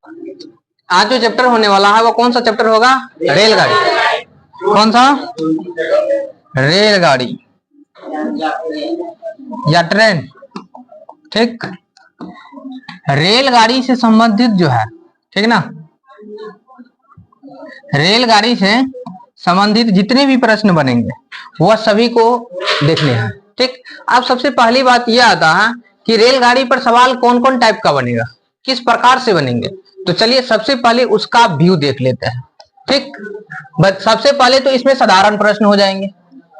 आज जो चैप्टर होने वाला है वो कौन सा चैप्टर होगा? रेलगाड़ी। कौन सा? रेलगाड़ी या ट्रेन। ठीक, रेलगाड़ी से संबंधित जो है, ठीक ना, रेलगाड़ी से संबंधित जितने भी प्रश्न बनेंगे वह सभी को देखने हैं। ठीक, अब सबसे पहली बात यह आता है कि रेलगाड़ी पर सवाल कौन कौन टाइप का बनेगा, किस प्रकार से बनेंगे। तो चलिए सबसे पहले उसका व्यू देख लेते हैं। ठीक, सबसे पहले तो इसमें साधारण प्रश्न हो जाएंगे।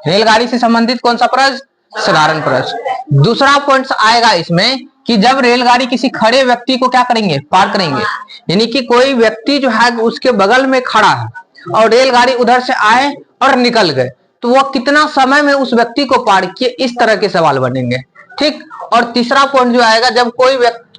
रेलगाड़ी से संबंधित कौन सा प्रश्न? साधारण प्रश्न। दूसरा पॉइंट आएगा इसमें कि जब रेलगाड़ी किसी खड़े व्यक्ति को क्या करेंगे? पार करेंगे। यानी कि कोई व्यक्ति जो है उसके बगल में खड़ा है और रेलगाड़ी उधर से आए और निकल गए, तो वह कितना समय में उस व्यक्ति को पार किए, इस तरह के सवाल बनेंगे। ठीक, और तीसरा पॉइंट जो आएगा, जब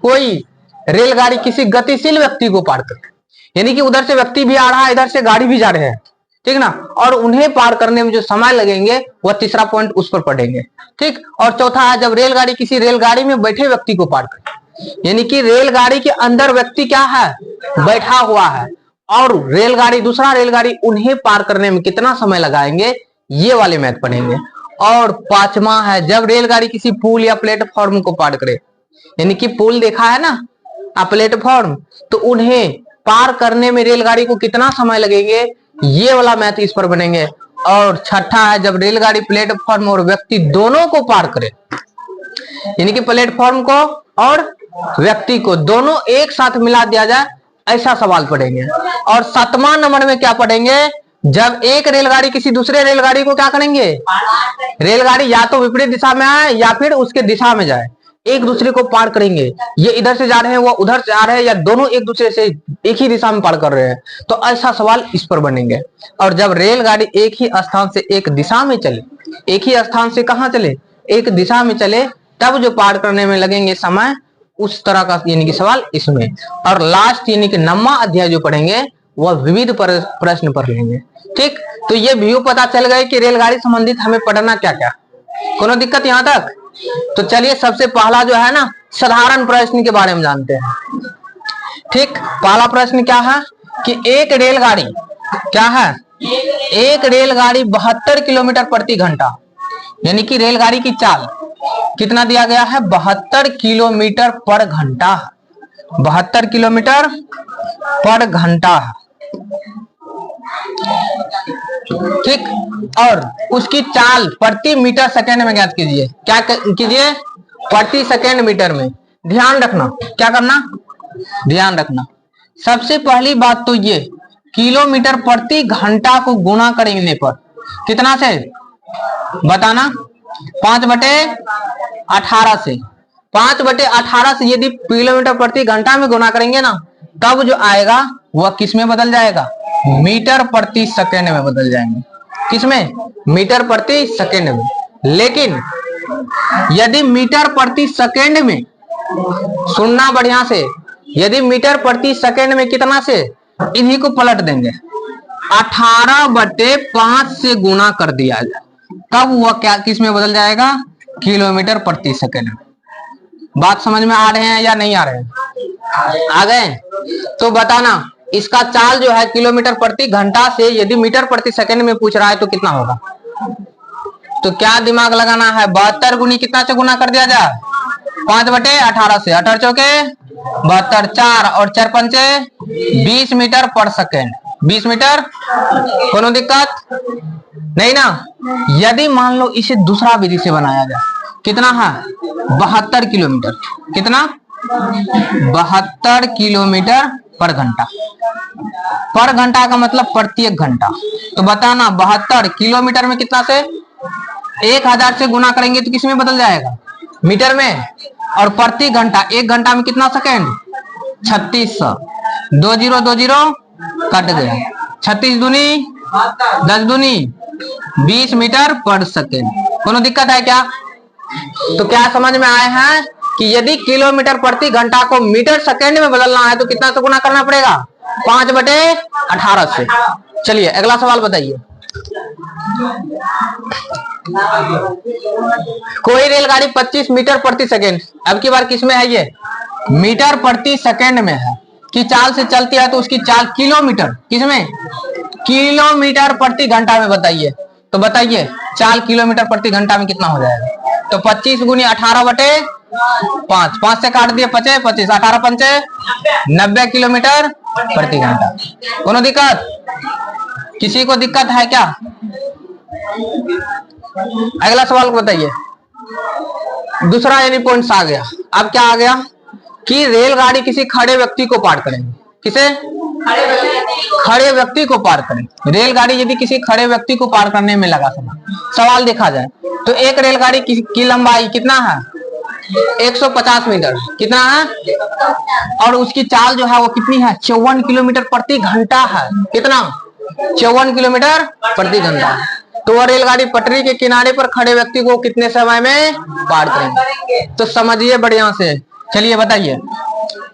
कोई रेलगाड़ी किसी गतिशील व्यक्ति को पार करे, यानी कि उधर से व्यक्ति भी आ रहा है, इधर से गाड़ी भी जा रहे हैं, ठीक ना, और उन्हें पार करने में जो समय लगेंगे वह तीसरा पॉइंट उस पर पढ़ेंगे। ठीक, और चौथा है जब रेलगाड़ी किसी रेलगाड़ी में बैठे व्यक्ति को पार करे, यानी कि रेलगाड़ी के अंदर व्यक्ति क्या है? बैठा हुआ है, और रेलगाड़ी दूसरा रेलगाड़ी उन्हें पार करने में कितना समय लगाएंगे, ये वाले मैथ पढ़ेंगे। और पांचवा है जब रेलगाड़ी किसी पुल या प्लेटफॉर्म को पार करे, यानी कि पुल देखा है ना, प्लेटफॉर्म, तो उन्हें पार करने में रेलगाड़ी को कितना समय लगेंगे, ये वाला मैथ इस पर बनेंगे। और छठा है जब रेलगाड़ी प्लेटफॉर्म और व्यक्ति दोनों को पार करे, यानी कि प्लेटफॉर्म को और व्यक्ति को दोनों एक साथ मिला दिया जाए, ऐसा सवाल पढ़ेंगे। और 7वां नंबर में क्या पढ़ेंगे? जब एक रेलगाड़ी किसी दूसरे रेलगाड़ी को क्या करेंगे? रेलगाड़ी या तो विपरीत दिशा में आए या फिर उसके दिशा में जाए, एक दूसरे को पार करेंगे। ये इधर से जा रहे हैं, वो उधर से आ रहे हैं, या दोनों एक दूसरे से एक ही दिशा में पार कर रहे हैं, तो ऐसा सवाल इस पर बनेंगे। और जब रेलगाड़ी एक ही स्थान से एक दिशा में चले, एक ही स्थान से कहां चले? एक दिशा में चले, तब जो पार करने में लगेंगे समय, उस तरह का यानी कि सवाल इसमें। और लास्ट यानी कि 9वां अध्याय जो पढ़ेंगे वह विविध प्रश्न पढ़ लेंगे। ठीक, तो ये व्यू पता चल गए कि रेलगाड़ी संबंधित हमें पढ़ना क्या क्या। कोनो दिक्कत यहां तक? तो चलिए सबसे पहला जो है ना, साधारण प्रश्न के बारे में जानते हैं। ठीक, पहला प्रश्न क्या है कि एक रेलगाड़ी क्या है? एक रेलगाड़ी 72 किलोमीटर प्रति घंटा, यानी कि रेलगाड़ी की चाल कितना दिया गया है? 72 किलोमीटर पर घंटा। 72 किलोमीटर पर घंटा। ठीक, और उसकी चाल प्रति मीटर सेकेंड में ज्ञात कीजिए। क्या कीजिए? प्रति सेकेंड मीटर में। ध्यान रखना, क्या करना? ध्यान रखना। सबसे पहली बात तो ये, किलोमीटर प्रति घंटा को गुणा करने पर कितना से बताना? 5/18 से। 5/18 से यदि किलोमीटर प्रति घंटा में गुणा करेंगे ना, तब जो आएगा वह किस में बदल जाएगा? मीटर प्रति सेकेंड में बदल जाएंगे। किसमें? मीटर प्रति सेकेंड में। लेकिन यदि मीटर प्रति सेकेंड में, सुनना बढ़िया से, यदि मीटर प्रति सेकेंड में कितना से, इन्हीं को पलट देंगे, 18/5 से गुणा कर दिया जाए, तब वह क्या किस में बदल जाएगा? किलोमीटर प्रति सेकेंड में। बात समझ में आ रहे हैं या नहीं आ रहे हैं? आ गए? तो बताना, इसका चाल जो है किलोमीटर प्रति घंटा से यदि मीटर प्रति सेकेंड में पूछ रहा है तो कितना होगा? तो क्या दिमाग लगाना है? 72 गुनी कितना से गुना कर दिया जाए? 5/18 से। 18 चौके 72, 4 और 4 पंचे 20 मीटर पर सेकेंड। 20 मीटर। कोनो दिक्कत नहीं ना? यदि मान लो इसे दूसरा विधि से बनाया जाए, कितना है? 72 किलोमीटर। कितना? 72 किलोमीटर पर घंटा। पर घंटा का मतलब प्रत्येक घंटा। तो बताना 72 किलोमीटर में कितना से? 1000 से गुना करेंगे तो किस में बदल जाएगा? मीटर में। और प्रति घंटा, एक घंटा में कितना सेकेंड? 3600। 20 कट गया, 36 दूनी 10 दूनी 20 मीटर पर सेकेंड। कोनो दिक्कत है क्या? तो क्या समझ में आए हैं कि यदि किलोमीटर प्रति घंटा को मीटर सेकेंड में बदलना है तो कितना से गुना करना पड़ेगा? 5/18 से। चलिए अगला सवाल बताइए। कोई रेलगाड़ी 25 मीटर प्रति सेकेंड, अब की बार किसमें है? ये मीटर प्रति सेकेंड में है। की चाल से चलती है तो उसकी चाल किलोमीटर, किसमें, किलोमीटर प्रति घंटा में बताइए। तो बताइए चाल किलोमीटर प्रति घंटा में कितना हो जाएगा? तो 25 गुनी 18/5, 5 से काट दिए 25, 25 18 पंचे 90 किलोमीटर प्रति घंटा। कोनो दिक्कत? किसी को दिक्कत है क्या? अगला सवाल बताइए। दूसरा यानी पॉइंट्स आ गया। अब क्या आ गया कि रेलगाड़ी किसी खड़े व्यक्ति को पार करेंगे। किसे? खड़े व्यक्ति को पार करें। रेलगाड़ी यदि किसी खड़े व्यक्ति को पार करने में लगा समय। सवाल देखा जाए तो एक रेलगाड़ी की लंबाई कितना है? 150 मीटर। कितना है? और उसकी चाल जो है वो कितनी है? 54 किलोमीटर प्रति घंटा है। कितना? 54 किलोमीटर प्रति घंटा। तो वह रेलगाड़ी पटरी के किनारे पर खड़े व्यक्ति को कितने समय में पार करेंगे? तो समझिए बढ़िया से। चलिए बताइए।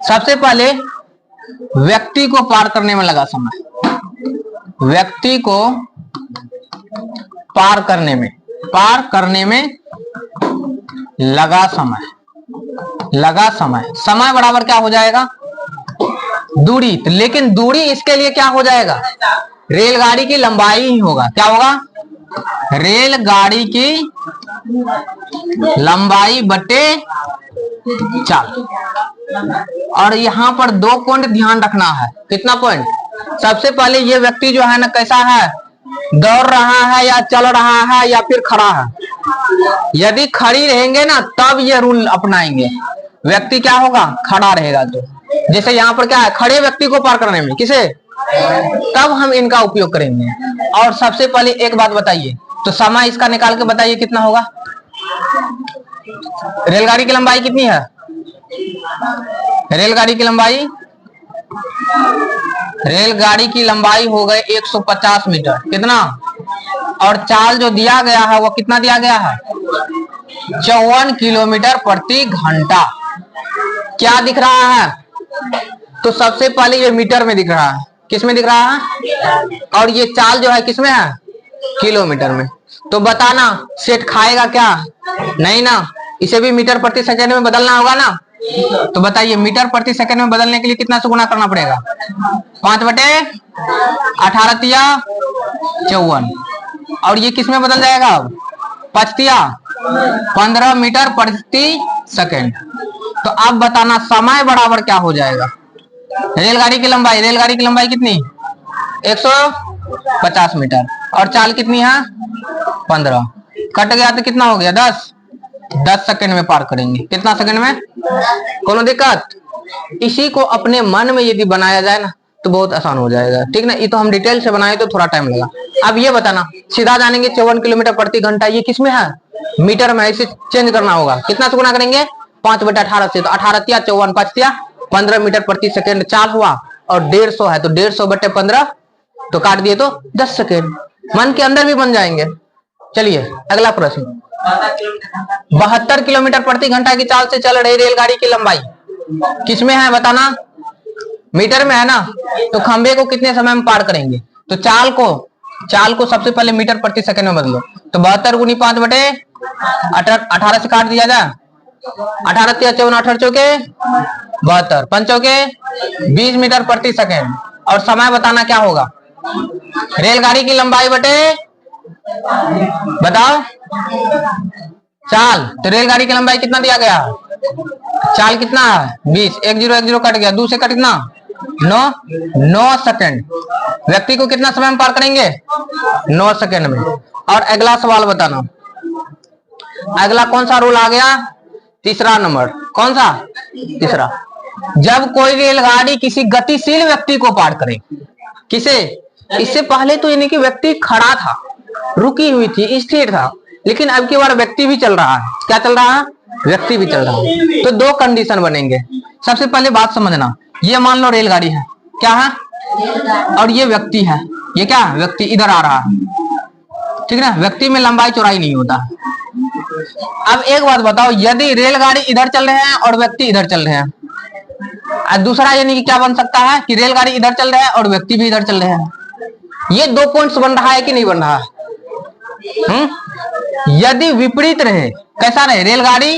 सबसे पहले व्यक्ति को पार करने में लगा समय। व्यक्ति को पार करने में लगा समय। समय बराबर क्या हो जाएगा? दूरी। लेकिन दूरी इसके लिए क्या हो जाएगा? रेलगाड़ी की लंबाई ही होगा। क्या होगा? रेलगाड़ी की लंबाई बटे चाल। और यहाँ पर 2 पॉइंट ध्यान रखना है। कितना पॉइंट? सबसे पहले ये व्यक्ति जो है ना कैसा है? दौड़ रहा है या चल रहा है या फिर खड़ा है? यदि खड़ी रहेंगे ना तब ये रूल अपनाएंगे। व्यक्ति क्या होगा? खड़ा रहेगा। तो जैसे यहाँ पर क्या है? खड़े व्यक्ति को पार करने में किसे? तब हम इनका उपयोग करेंगे। और सबसे पहले एक बात बताइए, तो समय इसका निकाल के बताइए कितना होगा? रेलगाड़ी की लंबाई कितनी है? रेलगाड़ी की लंबाई हो गए 150 मीटर। कितना? और चाल जो दिया गया है वो कितना दिया गया है? 54 किलोमीटर प्रति घंटा। क्या दिख रहा है? तो सबसे पहले ये मीटर में दिख रहा है। किस में दिख रहा है? और ये चाल जो है किसमें है? किलोमीटर में। तो बताना सेट खाएगा क्या? नहीं ना। इसे भी मीटर प्रति सेकंड में बदलना होगा ना। तो बताइए मीटर प्रति सेकंड में बदलने के लिए कितना से गुना करना पड़ेगा? 5/18 तिया 54। और ये किस में बदल जाएगा? अब 5 तिया 15 मीटर प्रति सेकंड। तो अब बताना समय बराबर क्या हो जाएगा? रेलगाड़ी की लंबाई कितनी? 150 मीटर। और चाल कितनी है? 15। कट गया तो कितना हो गया? 10 सेकंड में पार करेंगे। कितना सेकंड में? कोनो दिक्कत? इसी को अपने मन में यदि बनाया जाए ना तो बहुत आसान हो जाएगा। ठीक ना। ये तो हम डिटेल से बनाए तो थोड़ा टाइम लगा। अब ये बताना सीधा जानेंगे 54 किलोमीटर प्रति घंटा। ये किसमें है? मीटर में। इसे चेंज करना होगा। कितना से गुना करेंगे? 5/18 से। तो 18 तिया 54, 5 तिया 15 मीटर प्रति सेकंड चाल हुआ। और 150 है तो 150/15 तो काट दिए तो 10 सेकंड। मन के अंदर भी बन जाएंगे। चलिए अगला प्रश्न। 72 किलोमीटर प्रति घंटा की चाल से चल रही रेलगाड़ी की लंबाई किसमें है? बताना। मीटर में है ना। तो खंबे को कितने समय में पार करेंगे? तो चाल को सबसे पहले मीटर प्रति सेकंड में बदलो। तो 72 गुनी 5/18 से काट दिया जाए। 18 तिया 54, 18 चौके 72, 5 चौके 20 मीटर प्रति सेकंड। और समय बताना क्या होगा? रेलगाड़ी की लंबाई बटे बताओ चाल। तो रेलगाड़ी की लंबाई कितना दिया गया? चाल कितना है? 20। 1 0 1 0 कट गया। 2 से कट कितना? 9 सेकंड। व्यक्ति को कितना समय में पार करेंगे? 9 सेकंड में। और अगला सवाल बताना। अगला कौन सा रूल आ गया? तीसरा नंबर। कौन सा? तीसरा। जब कोई रेलगाड़ी किसी गतिशील व्यक्ति को पार करे। किसे? इससे पहले तो यानी कि व्यक्ति खड़ा था, रुकी हुई थी, स्थिर था। लेकिन अब की बार व्यक्ति भी चल रहा है। क्या चल रहा है? व्यक्ति भी चल रहा है। तो 2 कंडीशन बनेंगे। सबसे पहले बात समझना, ये मान लो रेलगाड़ी है। क्या है? और ये व्यक्ति है। ये क्या है? व्यक्ति इधर आ रहा है। ठीक है ना। व्यक्ति में लंबाई चौड़ाई नहीं होता। अब एक बात बताओ, यदि रेलगाड़ी इधर चल रहे हैं और व्यक्ति इधर चल रहे हैं, दूसरा यानी कि क्या बन सकता है कि रेलगाड़ी इधर चल रहा है और व्यक्ति भी इधर चल रहे हैं। ये 2 पॉइंट्स बन रहा है कि नहीं बन रहा है? यदि विपरीत रहे, कैसा रहे? रेलगाड़ी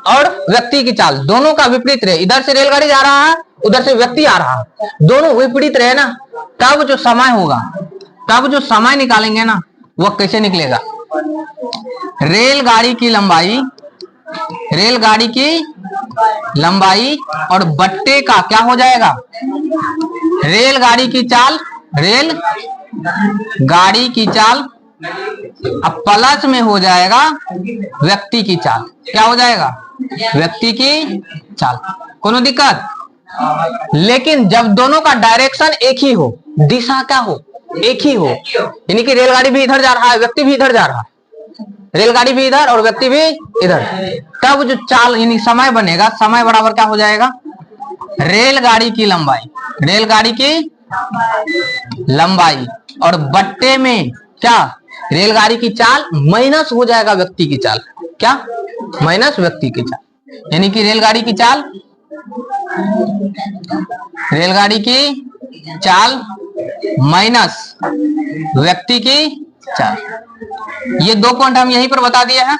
और व्यक्ति की चाल दोनों का विपरीत रहे। इधर से रेलगाड़ी जा रहा है, उधर से व्यक्ति आ रहा है, दोनों विपरीत रहे ना, तब जो समय होगा, तब जो समय निकालेंगे ना, वह कैसे निकलेगा? रेलगाड़ी की लंबाई, रेलगाड़ी की लंबाई और बट्टे का क्या हो जाएगा? रेलगाड़ी की चाल, रेल गाड़ी की चाल, अब प्लस में हो जाएगा व्यक्ति की चाल। क्या हो जाएगा? व्यक्ति की चाल। कोनो दिक्कत? लेकिन जब दोनों का डायरेक्शन एक ही हो, दिशा क्या हो? एक ही हो, यानी कि रेलगाड़ी भी इधर जा रहा है, व्यक्ति भी इधर जा रहा है, रेलगाड़ी भी इधर और व्यक्ति भी इधर, तब जो चाल यानी समय बनेगा, समय बराबर क्या हो जाएगा? रेलगाड़ी की लंबाई, रेलगाड़ी की लंबाई और बट्टे में क्या? रेलगाड़ी की चाल माइनस हो जाएगा व्यक्ति की चाल। क्या? माइनस व्यक्ति की चाल, यानी कि रेलगाड़ी की चाल, रेलगाड़ी की चाल माइनस व्यक्ति की चाल। ये 2 पॉइंट हम यहीं पर बता दिए हैं।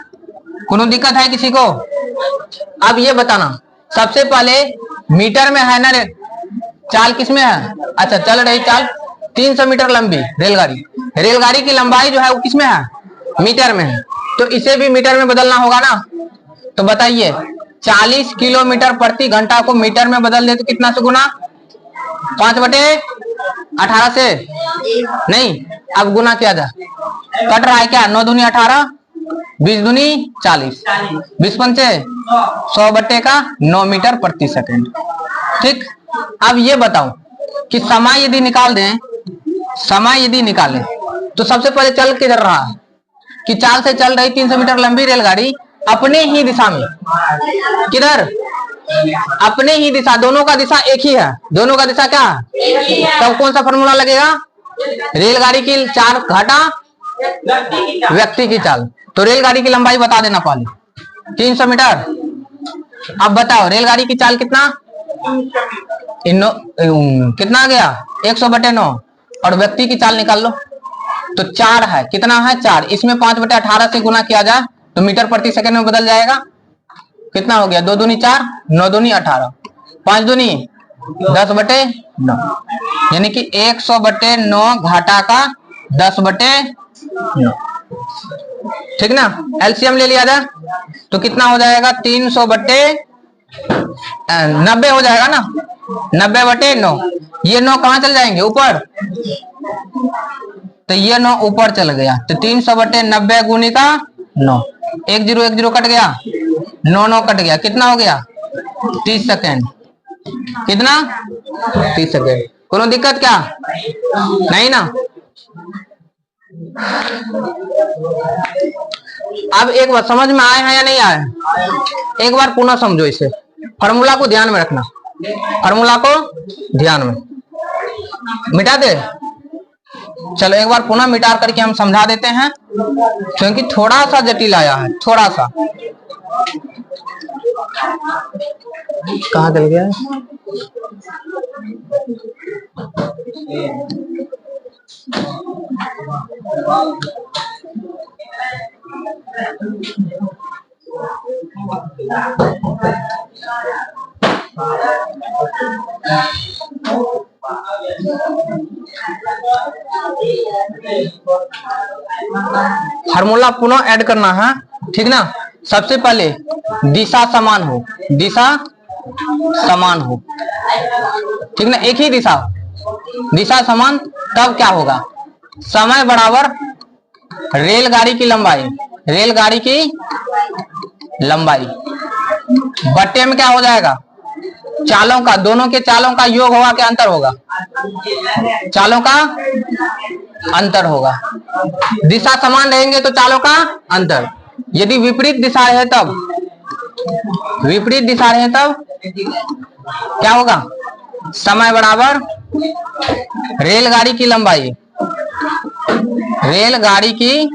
कोनो दिक्कत है किसी को? अब ये बताना, सबसे पहले मीटर में है ना चाल, किसमें है? अच्छा, चल रही चाल 300 मीटर लंबी रेलगाड़ी, रेलगाड़ी की लंबाई जो है वो किसमें है? मीटर में है, तो इसे भी मीटर में बदलना होगा ना। तो बताइए, 40 किलोमीटर प्रति घंटा को मीटर में बदल दे तो कितना से गुना? 5/18 से नहीं, अब गुना किया जा, कट रहा है क्या? 9 दूनी 18, 20 दूनी 40, 20 पंचे 100/9 मीटर प्रति सेकंड। ठीक, अब ये बताओ कि समय यदि निकाल दें, समय यदि निकालें तो सबसे पहले चल किधर रहा है? कि चाल से चल रही 300 मीटर लंबी रेलगाड़ी अपने ही दिशा में, किधर? अपने ही दिशा, दोनों का दिशा एक ही है, दोनों का दिशा क्या है? तब कौन सा फॉर्मूला लगेगा? रेलगाड़ी की चाल घटा व्यक्ति की चाल। तो रेलगाड़ी की लंबाई बता देना पहले, 300 मीटर। अब बताओ रेलगाड़ी की चाल कितना? कितना आ गया? 100/9, और व्यक्ति की चाल निकाल लो तो 4 है, कितना है? 4, इसमें 5/18 से गुना किया जाए तो मीटर प्रति सेकंड में बदल जाएगा। कितना हो गया? 2 दूनी 4, 9 दूनी 18, 5 दूनी 10/9, यानी कि 100/9 घाटा का 10/9। ठीक ना? एलसीएम ले लिया जाए तो कितना हो जाएगा? 300/90 हो जाएगा ना, 90/9। ये 9 कहां चल जाएंगे? ऊपर, तो ये 9 ऊपर चल गया, तो 300/90 गुणिका 9, 1 0 1 0 कट गया, 9 9 कट गया, कितना हो गया? 30 सेकेंड। कितना? 30 सेकेंड। कोनो दिक्कत क्या? नहीं ना? अब एक बार समझ में आए हैं या नहीं आए? एक बार पुनः समझो इसे, फॉर्मूला को ध्यान में रखना, फॉर्मूला को ध्यान में। मिटा दे, चलो एक बार पुनः मिटा करके हम समझा देते हैं, क्योंकि थोड़ा सा जटिल आया है, थोड़ा सा। कहाँ चल गया? फार्मूला पुनः ऐड करना है, ठीक ना? सबसे पहले दिशा समान हो, दिशा समान हो, ठीक ना? एक ही दिशा, दिशा समान, तब क्या होगा? समय बराबर रेलगाड़ी की लंबाई, रेलगाड़ी की लंबाई बट्टे में क्या हो जाएगा? चालों का, दोनों के चालों का योग होगा कि अंतर होगा? चालों का अंतर होगा। दिशा समान रहेंगे तो चालों का अंतर, यदि विपरीत दिशा रहे तब, विपरीत दिशा रहे तब क्या होगा? समय बराबर रेलगाड़ी की लंबाई, रेलगाड़ी की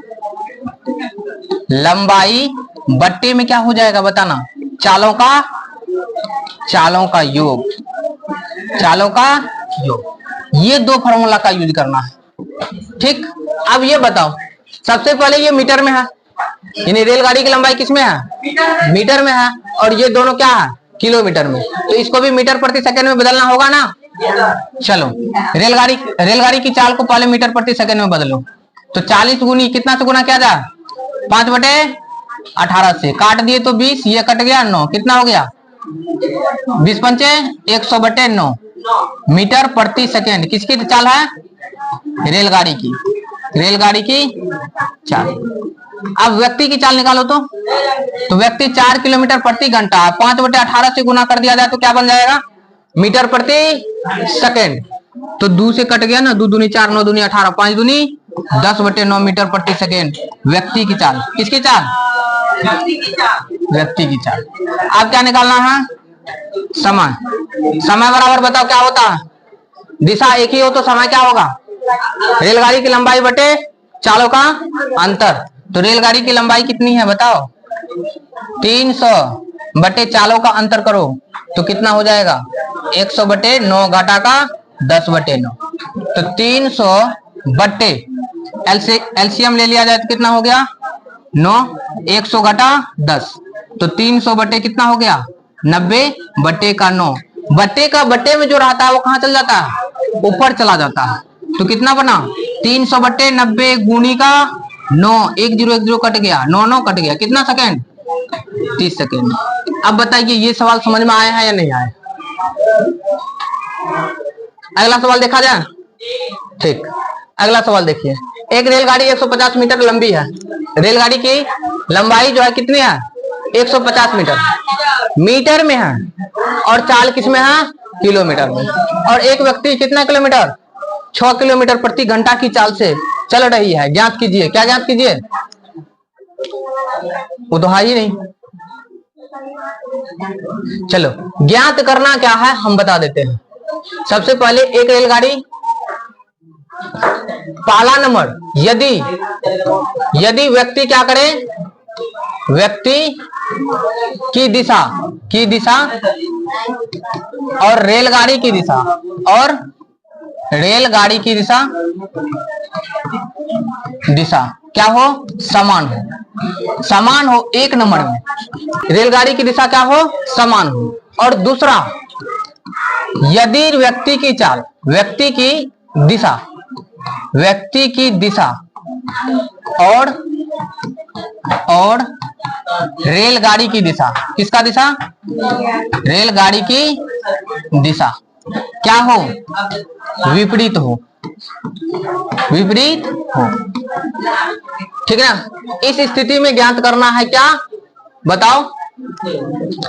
लंबाई बट्टे में क्या हो जाएगा बताना? चालों का, चालों का योग, चालों का योग। ये 2 फॉर्मूला का यूज करना है, ठीक? अब ये बताओ, सबसे पहले ये मीटर में है, यानी रेलगाड़ी की लंबाई किसमें है? मीटर में है, और ये दोनों क्या है? किलोमीटर में, तो इसको भी मीटर प्रति सेकंड में बदलना होगा ना। चलो रेलगाड़ी की चाल को पहले मीटर प्रति सेकंड में बदलो। तो 40 गुनी कितना से गुना किया जाए, 5/18 से, काट दिए तो 20, ये कट गया 9, कितना हो गया 20 पंचे 100/9 मीटर प्रति सेकंड। किसकी चाल है, रेलगाड़ी की चाल। अब व्यक्ति की चाल निकालो तो व्यक्ति 4 किलोमीटर प्रति घंटा, 5/18 से गुना कर दिया जाए तो क्या बन जाएगा, मीटर प्रति सेकंड। तो 2 से कट गया ना, 2 दूनी 4, 9 दूनी 18, 5 दूनी 10/9 मीटर प्रति सेकंड व्यक्ति की चाल। किसकी चाल, व्यक्ति की चाल। अब क्या निकालना है, समय बराबर बताओ क्या होता है, दिशा एक ही हो तो समय क्या होगा, रेलगाड़ी की लंबाई बटे चालों का अंतर। तो रेलगाड़ी की लंबाई कितनी है बताओ, 300 बटे चालों का अंतर करो तो कितना हो जाएगा, 100/9 घटा का 10/9। तो 300 बटे एलसीएम ले लिया जाए तो कितना हो गया 9, 100 घटा 10, तो 300 बटे कितना हो गया 90/9। बटे का बटे में जो रहता है वो कहाँ चल जाता है, ऊपर चला जाता है। तो कितना बना 300/90 गुणी का 9, 1 0 1 0 कट गया, 9 9 कट गया, कितना सेकंड 30 सेकंड। अब बताइए ये सवाल समझ में आया है या नहीं आया। अगला सवाल देखा जाए। ठीक, अगला सवाल देखिए, एक रेलगाड़ी 150 मीटर लंबी है। रेलगाड़ी की लंबाई जो है कितनी है 150 मीटर में है, और चाल किस में है, किलोमीटर में। और एक व्यक्ति कितना किलोमीटर 6 किलोमीटर प्रति घंटा की चाल से चल रही है। ज्ञात कीजिए, क्या ज्ञात कीजिए, वो तो है ही नहीं। चलो ज्ञात करना क्या है हम बता देते हैं। सबसे पहले एक रेलगाड़ी पहला नंबर, यदि व्यक्ति क्या करे, व्यक्ति की दिशा और रेलगाड़ी की दिशा क्या हो, समान हो एक नंबर में, रेलगाड़ी की दिशा क्या हो, समान हो। और दूसरा, यदि व्यक्ति की दिशा और रेलगाड़ी की दिशा, किसका दिशा, रेलगाड़ी की दिशा क्या हो, विपरीत हो। ठीक है ना। इस स्थिति में ज्ञात करना है क्या, बताओ,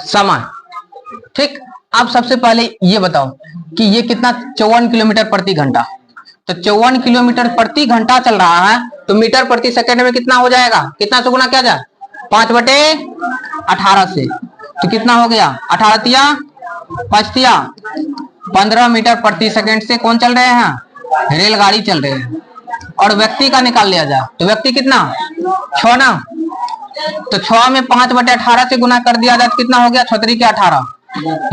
समय। ठीक, अब सबसे पहले ये बताओ कि ये कितना 54 किलोमीटर प्रति घंटा, तो 54 किलोमीटर प्रति घंटा चल रहा है, तो मीटर प्रति सेकंड में कितना हो जाएगा, कितना से गुना किया जाए 5/18 से, तो कितना हो गया 18 तिया 5 तिया 15 मीटर प्रति सेकंड से कौन चल रहे हैं, रेलगाड़ी चल रहे हैं। और व्यक्ति का निकाल लिया जाए तो व्यक्ति कितना 6 ना, तो 6 में 5/18 से गुना कर दिया जाए तो कितना हो गया 6 3 के 18,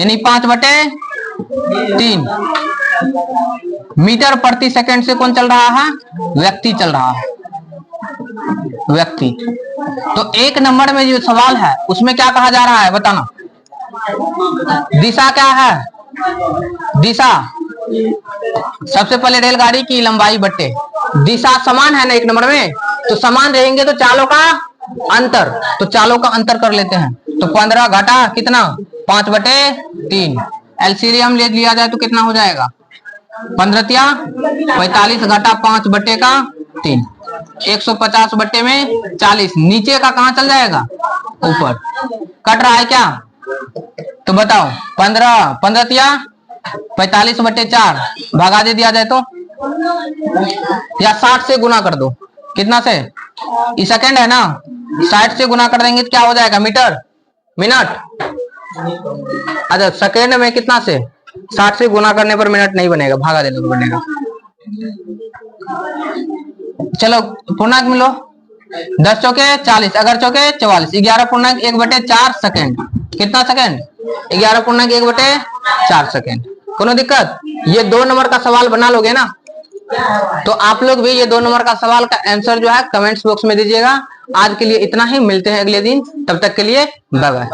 यानी 5/3 मीटर प्रति सेकंड से कौन चल रहा है, व्यक्ति चल रहा है, व्यक्ति। तो एक नंबर में जो सवाल है उसमें क्या कहा जा रहा है बताना, दिशा क्या है, दिशा सबसे पहले रेलगाड़ी की लंबाई बटे दिशा समान है ना एक नंबर में, तो समान रहेंगे तो चालों का अंतर, तो चालों का अंतर कर लेते हैं। तो 15 घटा कितना 5/3, एलसीएम ले लिया जाए तो कितना हो जाएगा 15 तिया 45 घटा 5/3, 150 बट्टे में 40, नीचे का कहाँ चल जाएगा, ऊपर। कट रहा है क्या, तो बताओ 15 तिया 45/4 भागा दे दिया जाए तो, या 60 से गुना कर दो, कितना से, ये सेकंड है ना, 60 से गुना कर देंगे तो क्या हो जाएगा मीटर मिनट। अच्छा सेकंड में कितना से, 60 से गुना करने पर मिनट नहीं बनेगा, भागा देने को बनेगा। चलो पूर्णांक मिलो, 10 चौके 40, अगर चौके 44, 11.1/4 सेकंड, कितना सेकंड 11.1/4 सेकंड। कोनो दिक्कत, ये 2 नंबर का सवाल बना लोगे ना, तो आप लोग भी ये 2 नंबर का सवाल का आंसर जो है कमेंट्स बॉक्स में दीजिएगा। आज के लिए इतना ही, मिलते हैं अगले दिन, तब तक के लिए बाय बाय।